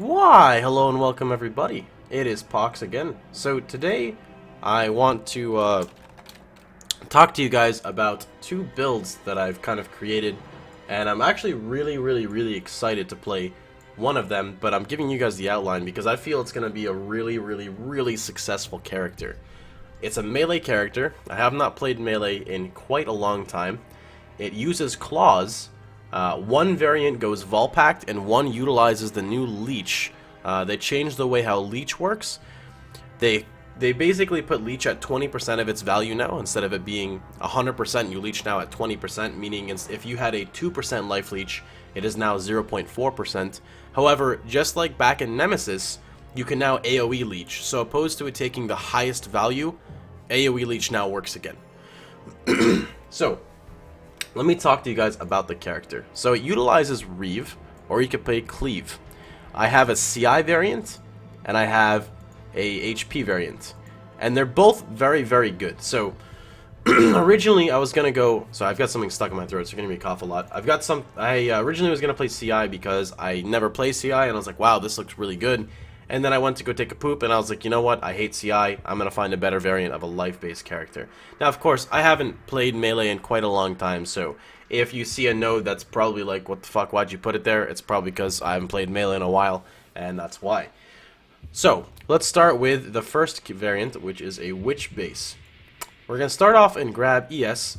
Why, hello and welcome everybody. It is Pohx again. So today I want to talk to you guys about two builds that I've kind of created, and I'm actually really excited to play one of them, but I'm giving you guys the outline because I feel it's going to be a really successful character. It's a melee character. I have not played melee in quite a long time. It uses claws. One variant goes Volpact, and one utilizes the new Leech. They changed the way how Leech works. They basically put Leech at 20% of its value now. Instead of it being 100%, you Leech now at 20%, meaning if you had a 2% life Leech, it is now 0.4%. However, just like back in Nemesis, you can now AoE Leech. So opposed to it taking the highest value, AoE Leech now works again. So, let me talk to you guys about the character. So it utilizes Reeve, or you could play Cleave. I have a CI variant, and I have a HP variant. And they're both very good. So, originally I was gonna go... So I've got something stuck in my throat, so you're gonna be cough a lot. I originally was gonna play CI because I never play CI, and I was like, wow, this looks really good. And then I went to go take a poop, and I was like, you know what? I hate CI. I'm going to find a better variant of a life-based character. Now, of course, I haven't played Melee in quite a long time, so if you see a node that's probably like, what the fuck, why'd you put it there? It's probably because I haven't played Melee in a while, and that's why. So, let's start with the first variant, which is a Witch base. We're going to start off and grab ES.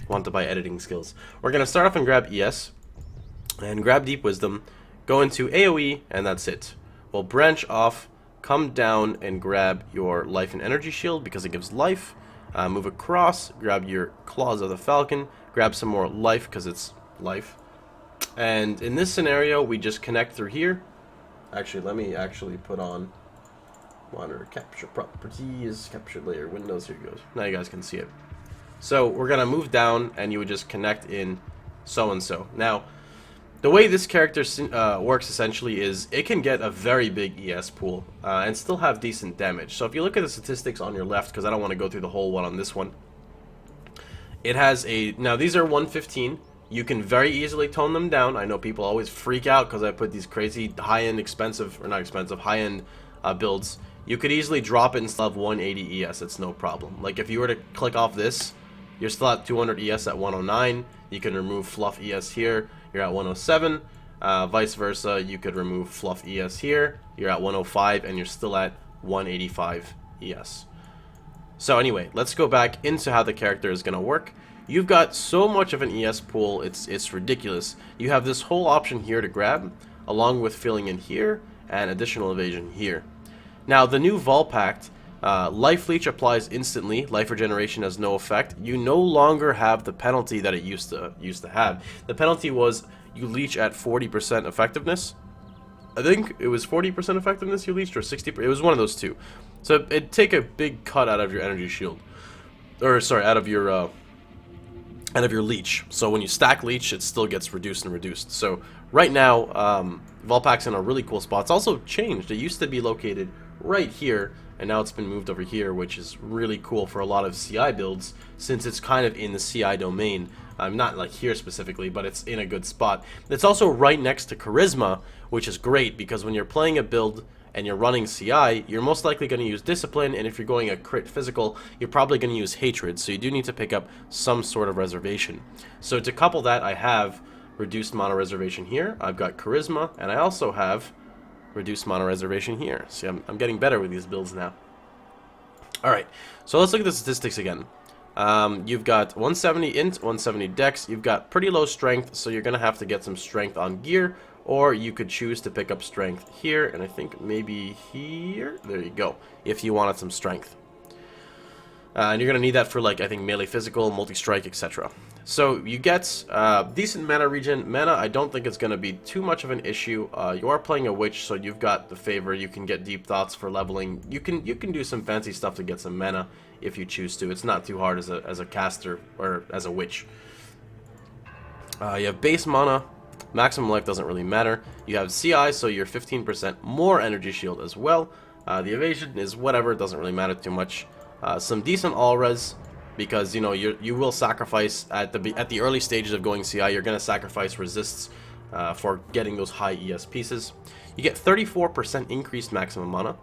Want to buy editing skills. We're going to start off and grab ES, and grab Deep Wisdom. Go into AoE, and that's it. We'll branch off, come down, and grab your life and energy shield because it gives life. Move across, grab your claws of the falcon, grab some more life because it's life. And in this scenario, we just connect through here. Actually, let me put on monitor capture properties, capture layer windows. Here it goes. Now you guys can see it. So we're gonna move down, and you would just connect in so and so. Now, the way this character works essentially is it can get a very big ES pool and still have decent damage. So if you look at the statistics on your left, because I don't want to go through the whole one on this one, it has a... Now these are 115. You can very easily tone them down. I know people always freak out because I put these crazy high-end high-end builds. You could easily drop it and still have 180 ES. It's no problem. Like if you were to click off this, you're still at 200 ES at 109. You can remove Fluff ES here. You're at 107. Vice versa, you could remove Fluff ES here. You're at 105, and you're still at 185 ES. So anyway, let's go back into how the character is going to work. You've got so much of an ES pool, it's ridiculous. You have this whole option here to grab, along with filling in here, and additional evasion here. Now, the new Volpact, Life Leech applies instantly. Life regeneration has no effect. You no longer have the penalty that it used to have. The penalty was you leech at 40% effectiveness. I think it was 40% effectiveness you leeched, or 60%. It was one of those two. So it'd take a big cut out of your energy shield, or sorry, out of your leech. So when you stack leech, it still gets reduced and reduced. So right now, Volpact's in a really cool spot. It's also changed. It used to be located right here, and now it's been moved over here, which is really cool for a lot of CI builds, since it's kind of in the CI domain. Not like here specifically, but it's in a good spot. It's also right next to Charisma, which is great, because when you're playing a build and you're running CI, you're most likely going to use Discipline, and if you're going a crit physical, you're probably going to use Hatred, so you do need to pick up some sort of reservation. So to couple that, I have reduced mana reservation here, I've got Charisma, and I also have reduced mana reservation here. See, I'm getting better with these builds now. Alright, so let's look at the statistics again. You've got 170 int, 170 dex, you've got pretty low strength, so you're going to have to get some strength on gear, or you could choose to pick up strength here, and I think maybe here, there you go, if you wanted some strength. And you're going to need that for, like, I think melee physical, multi-strike, etc. So you get decent mana regen. Mana, I don't think it's going to be too much of an issue. You are playing a witch, so you've got the favor. You can get deep thoughts for leveling. You can do some fancy stuff to get some mana if you choose to. It's not too hard as a caster or as a witch. You have base mana. Maximum life doesn't really matter. You have CI, so you're 15% more energy shield as well. The evasion is whatever. It doesn't really matter too much. Some decent all-res, because you know you will sacrifice at the early stages of going CI. You're going to sacrifice resists for getting those high ES pieces. You get 34% increased maximum mana.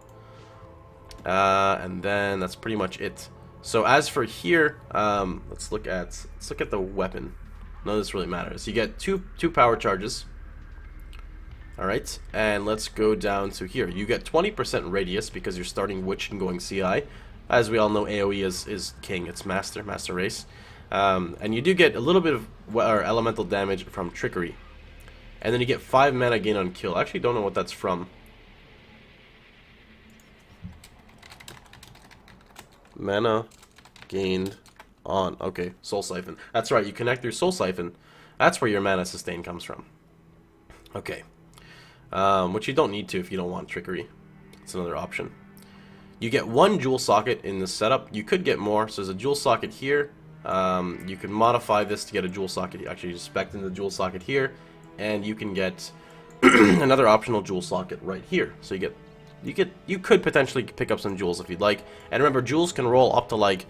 And then that's pretty much it. So as for here, let's look at the weapon. None of this really matters. You get two power charges. Alright, and let's go down to here. You get 20% radius because you're starting Witch and going CI. As we all know, AoE is king. It's master race. And you do get a little bit of elemental damage from Trickery. And then you get 5 mana gain on kill. I actually don't know what that's from. Mana gained on... Okay, Soul Siphon. That's right, you connect through Soul Siphon. That's where your mana sustain comes from. Okay. Which you don't need to if you don't want Trickery. It's another option. You get 1 jewel socket in this setup. You could get more. So there's a jewel socket here. You can modify this to get a jewel socket. You actually just spec in the jewel socket here. And you can get another optional jewel socket right here. So you could potentially pick up some jewels if you'd like. And remember, jewels can roll up to like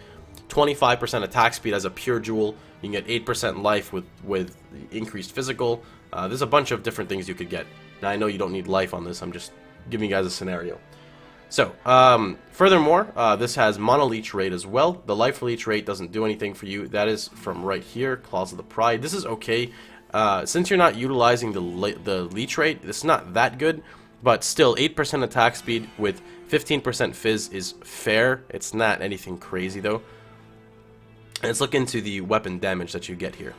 25% attack speed as a pure jewel. You can get 8% life with increased physical. There's a bunch of different things you could get. Now I know you don't need life on this. I'm just giving you guys a scenario. So, furthermore, this has mono leech rate as well. The life leech rate doesn't do anything for you. That is from right here, Claws of the Pride. This is okay. Since you're not utilizing the leech rate, it's not that good. But still, 8% attack speed with 15% fizz is fair. It's not anything crazy, though. And let's look into the weapon damage that you get here.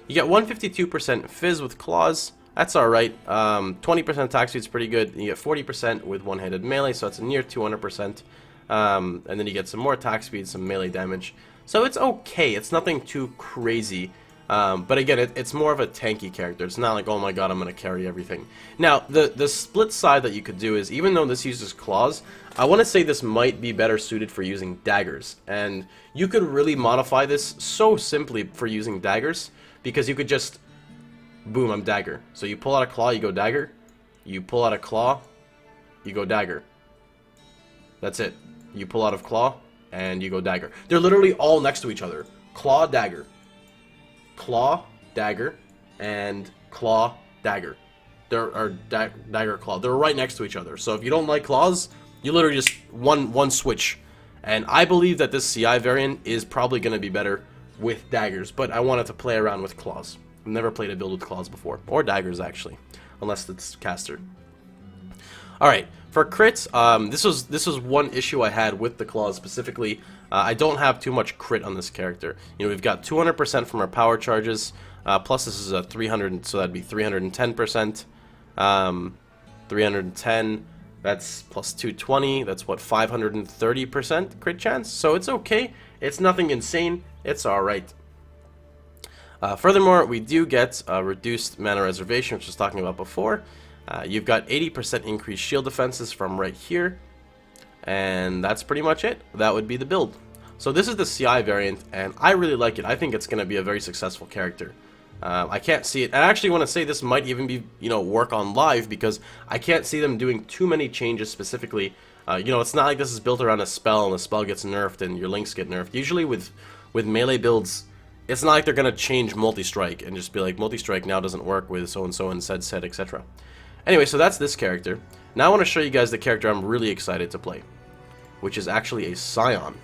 You get 152% fizz with claws. That's alright. 20% attack speed is pretty good. You get 40% with one-handed melee, so it's a near 200%. And then you get some more attack speed, some melee damage. So it's okay. It's nothing too crazy. But again, it's more of a tanky character. It's not like, oh my god, I'm going to carry everything. Now, the split side that you could do is, even though this uses claws, I want to say this might be better suited for using daggers. And you could really modify this so simply for using daggers, because you could just, boom, I'm dagger. So you pull out a claw, you go dagger. You pull out a claw, you go dagger. That's it. You pull out of claw, and you go dagger. They're literally all next to each other. Claw, dagger. Claw, dagger, and claw, dagger. Dagger, claw. They're right next to each other. So if you don't like claws, you literally just one switch. And I believe that this CI variant is probably going to be better with daggers, but I wanted to play around with claws. I've never played a build with claws before, or daggers actually, unless it's caster. All right, for crits, this was one issue I had with the claws specifically. I don't have too much crit on this character. You know, we've got 200% from our power charges, plus this is a 300, so that'd be 310%. 310, that's plus 220, that's what, 530% crit chance? So it's okay. It's nothing insane. It's alright. Furthermore, we do get reduced mana reservation, which I was talking about before. You've got 80% increased shield defenses from right here. And that's pretty much it. That would be the build. So this is the CI variant, and I really like it. I think it's going to be a very successful character. I can't see it. And I actually want to say this might even be, work on live, because I can't see them doing too many changes specifically. It's not like this is built around a spell and the spell gets nerfed and your links get nerfed. Usually with melee builds, it's not like they're going to change multi-strike and just be like, multi-strike now doesn't work with so-and-so and said, etc. Anyway, so that's this character. Now I want to show you guys the character I'm really excited to play, which is actually a Scion.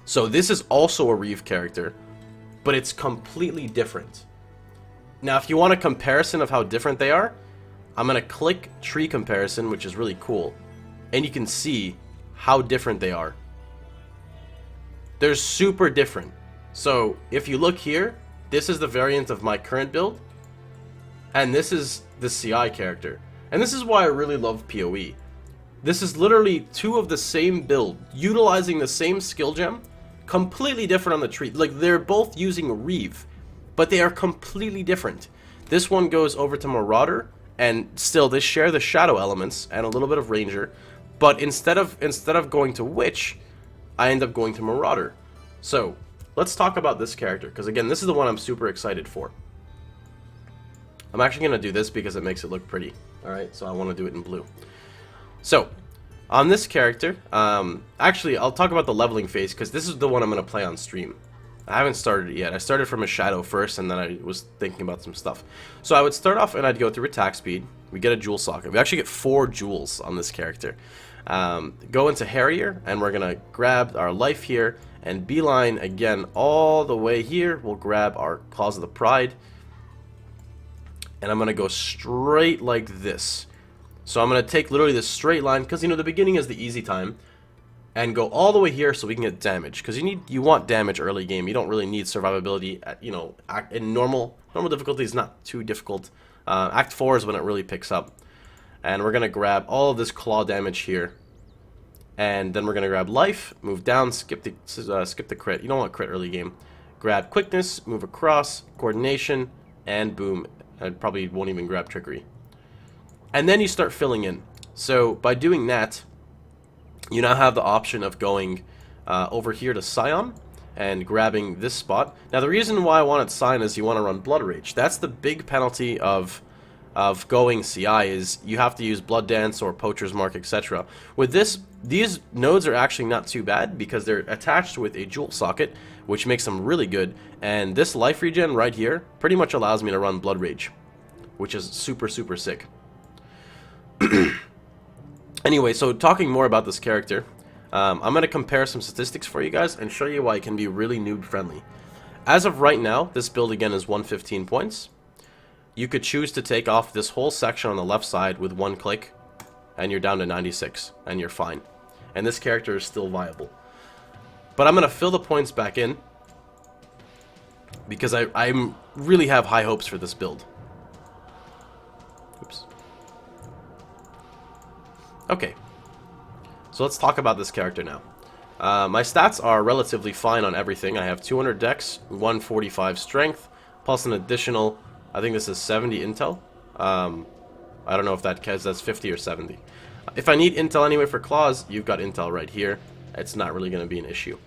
So this is also a Reeve character, but it's completely different. Now, if you want a comparison of how different they are, I'm going to click tree comparison, which is really cool, and you can see how different they are. They're super different. So if you look here, this is the variant of my current build, and this is the CI character. And this is why I really love PoE. This is literally two of the same build, utilizing the same skill gem, completely different on the tree. Like, they're both using Reeve, but they are completely different. This one goes over to Marauder, and still they share the shadow elements and a little bit of Ranger, but instead of going to Witch, I end up going to Marauder. So let's talk about this character, because again, this is the one I'm super excited for. I'm actually going to do this because it makes it look pretty. Alright, so I want to do it in blue. So, on this character, actually, I'll talk about the leveling phase, because this is the one I'm going to play on stream. I haven't started it yet. I started from a shadow first, and then I was thinking about some stuff. So I would start off, and I'd go through attack speed. We get a jewel socket. We actually get 4 jewels on this character. Go into Harrier, and we're going to grab our life here, and beeline again all the way here. We'll grab our Claws of the Pride, and I'm going to go straight like this. So I'm going to take literally this straight line, because, you know, the beginning is the easy time, and go all the way here so we can get damage, because you want damage early game. You don't really need survivability. You know, in normal difficulty is not too difficult. Act 4 is when it really picks up, and we're gonna grab all of this claw damage here, and then we're gonna grab life, move down, skip the crit. You don't want crit early game. Grab quickness, move across, coordination, and boom. I probably won't even grab trickery, and then you start filling in. So by doing that, you now have the option of going over here to Scion and grabbing this spot. Now the reason why I wanted Scion is you want to run Blood Rage. That's the big penalty of going CI, is you have to use Blood Dance or Poacher's Mark, etc. With this, these nodes are actually not too bad because they're attached with a jewel socket, which makes them really good. And this life regen right here pretty much allows me to run Blood Rage, which is super, super sick. Anyway, so talking more about this character, I'm going to compare some statistics for you guys and show you why it can be really noob friendly. As of right now, this build again is 115 points. You could choose to take off this whole section on the left side with one click, and you're down to 96, and you're fine. And this character is still viable. But I'm going to fill the points back in, because I really have high hopes for this build. Oops. Okay, so let's talk about this character now. My stats are relatively fine on everything. I have 200 dex, 145 strength, plus an additional, I think this is 70 intel. I don't know if that's 50 or 70. If I need intel anyway for claws, you've got intel right here. It's not really going to be an issue.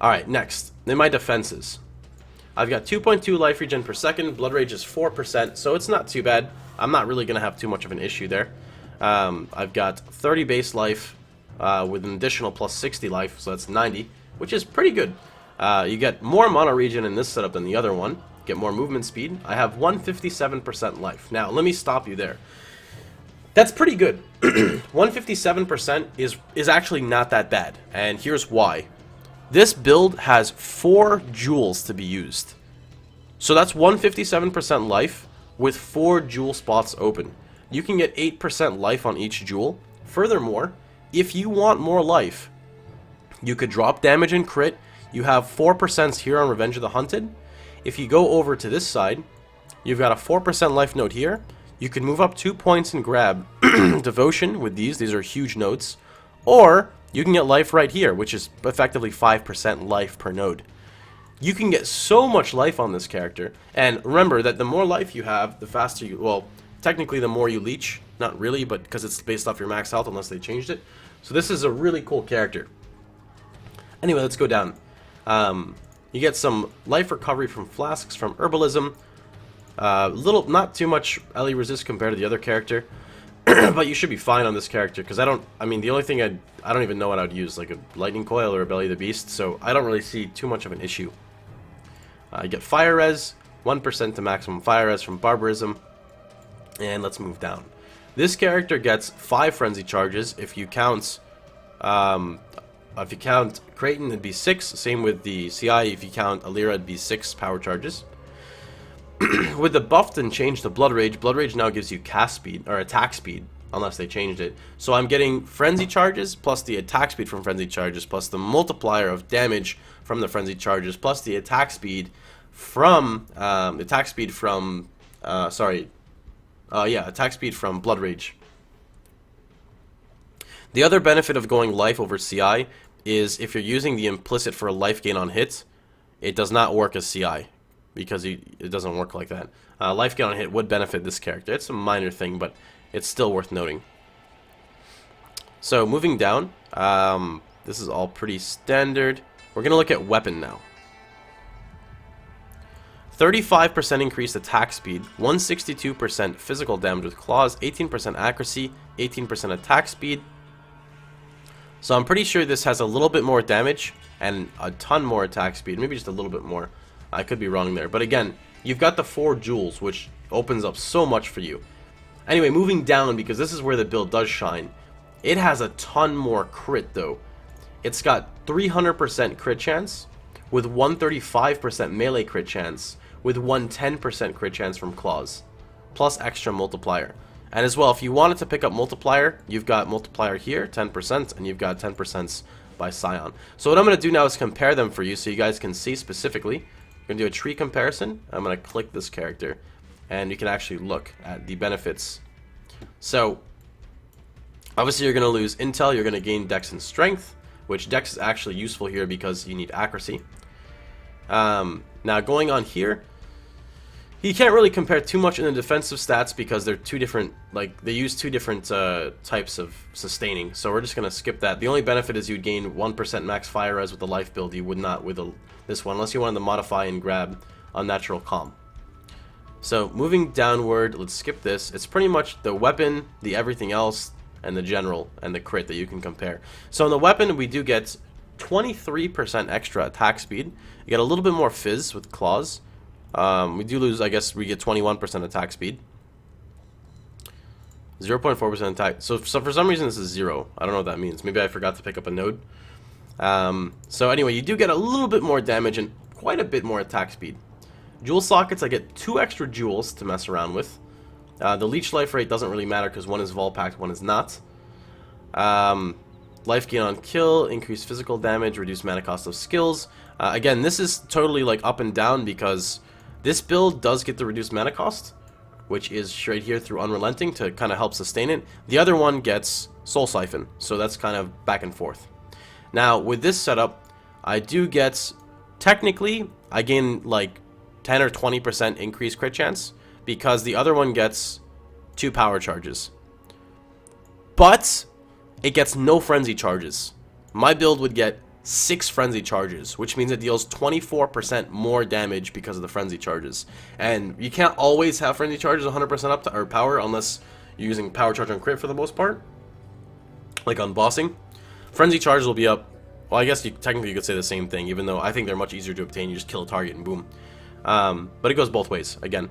Alright, next, in my defenses. I've got 2.2 life regen per second, blood rage is 4%, so it's not too bad. I'm not really going to have too much of an issue there. I've got 30 base life with an additional plus 60 life, so that's 90, which is pretty good. You get more mono regen in this setup than the other one. Get more movement speed. I have 157% life. Now, let me stop you there. That's pretty good. 157% is actually not that bad, and here's why. This build has 4 jewels to be used. So that's 157% life with 4 jewel spots open. You can get 8% life on each jewel. Furthermore, if you want more life, you could drop damage and crit. You have 4% here on Revenge of the Hunted. If you go over to this side, you've got a 4% life node here. You can move up 2 points and grab Devotion with these. These are huge nodes. Or you can get life right here, which is effectively 5% life per node. You can get so much life on this character. And remember that the more life you have, the faster you... Well, technically the more you leech. Not really, but because it's based off your max health unless they changed it. So this is a really cool character. Anyway, let's go down. You get some life recovery from flasks, from herbalism. Not too much LE resist compared to the other character. But you should be fine on this character, because I mean, the only thing I don't even know what I'd use, like a lightning coil or a belly of the beast, so I don't really see too much of an issue. You get fire res, 1% to maximum fire res from barbarism, and let's move down. This character gets 5 frenzy charges. If you count Creighton, it'd be 6. Same with the CI. If you count Alira, it'd be 6 power charges. With the buffed and changed to Blood Rage now gives you cast speed, or attack speed, unless they changed it. So I'm getting frenzy charges, plus the attack speed from frenzy charges, plus the multiplier of damage from the frenzy charges, plus the attack speed from, attack speed from Blood Rage. The other benefit of going life over CI is if you're using the implicit for life gain on hit, it does not work as CI. Because it doesn't work like that. Life gain on hit would benefit this character. It's a minor thing, but it's still worth noting. So moving down, this is all pretty standard. We're going to look at weapon now. 35% increased attack speed, 162% physical damage with claws, 18% accuracy, 18% attack speed, So I'm pretty sure this has a little bit more damage and a ton more attack speed. Maybe just a little bit more. I could be wrong there. But again, you've got the 4 jewels, which opens up so much for you. Anyway, moving down, because this is where the build does shine. It has a ton more crit, though. It's got 300% crit chance, with 135% melee crit chance, with 110% crit chance from claws, plus extra multiplier. And as well, if you wanted to pick up multiplier, you've got multiplier here, 10%, and you've got 10% by Scion. So what I'm going to do now is compare them for you so you guys can see specifically. We're going to do a tree comparison. I'm going to click this character, and you can actually look at the benefits. So, obviously you're going to lose intel, you're going to gain dex and strength, which dex is actually useful here because you need accuracy. Now going on here, you can't really compare too much in the defensive stats because they're two different, like, they use two different types of sustaining, so we're just going to skip that. The only benefit is you'd gain 1% max fire res with the life build. You would not with this one, unless you wanted to modify and grab Unnatural Calm. So moving downward, let's skip this. It's pretty much the weapon, the everything else, and the general, and the crit that you can compare. So in the weapon, we do get 23% extra attack speed. You get a little bit more fizz with claws. We do lose, I guess, we get 21% attack speed. 0.4% attack. So for some reason this is 0. I don't know what that means. Maybe I forgot to pick up a node. So anyway, you do get a little bit more damage and quite a bit more attack speed. Jewel sockets, I get 2 extra jewels to mess around with. The leech life rate doesn't really matter because one is vol packed, one is not. Life gain on kill, increased physical damage, reduced mana cost of skills. Again, this is totally like up and down because this build does get the reduced mana cost, which is straight here through Unrelenting to kind of help sustain it. The other one gets Soul Siphon, so that's kind of back and forth. Now, with this setup, I do get, technically, I gain like 10 or 20% increased crit chance because the other one gets 2 power charges. But it gets no frenzy charges. My build would get 6 frenzy charges, which means it deals 24% more damage because of the frenzy charges. And you can't always have frenzy charges 100% up to or power unless you're using power charge on crit for the most part, like on bossing. Frenzy charges will be up. Well, I guess technically you could say the same thing, even though I think they're much easier to obtain. You just kill a target and boom. But it goes both ways again.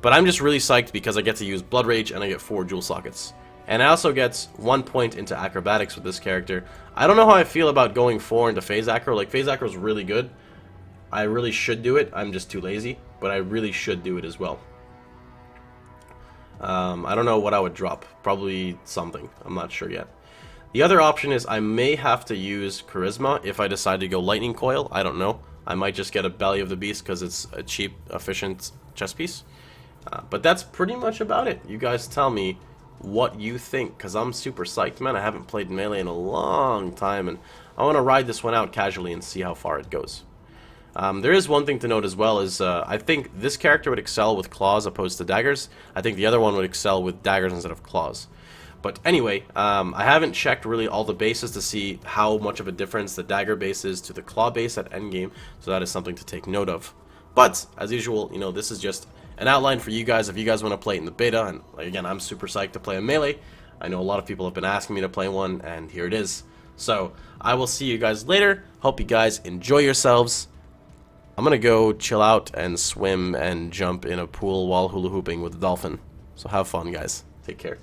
But I'm just really psyched because I get to use Blood Rage and I get 4 jewel sockets. And I also get 1 point into acrobatics with this character. I don't know how I feel about going 4 into phase acro. Like, phase acro is really good. I really should do it. I'm just too lazy. But I really should do it as well. I don't know what I would drop. Probably something. I'm not sure yet. The other option is I may have to use Charisma if I decide to go Lightning Coil. I don't know. I might just get a Belly of the Beast because it's a cheap, efficient chess piece. But that's pretty much about it. You guys tell me what you think, because I'm super psyched, man. I haven't played Melee in a long time, and I want to ride this one out casually and see how far it goes. There is one thing to note as well, is I think this character would excel with claws opposed to daggers. I think the other one would excel with daggers instead of claws. But anyway, I haven't checked really all the bases to see how much of a difference the dagger base is to the claw base at endgame, so that is something to take note of. But, as usual, you know, this is just an outline for you guys if you guys want to play it in the beta, and again, I'm super psyched to play a Melee. I know a lot of people have been asking me to play one, and here it is. So, I will see you guys later. Hope you guys enjoy yourselves. I'm gonna go chill out and swim and jump in a pool while hula hooping with the dolphin. So have fun, guys. Take care.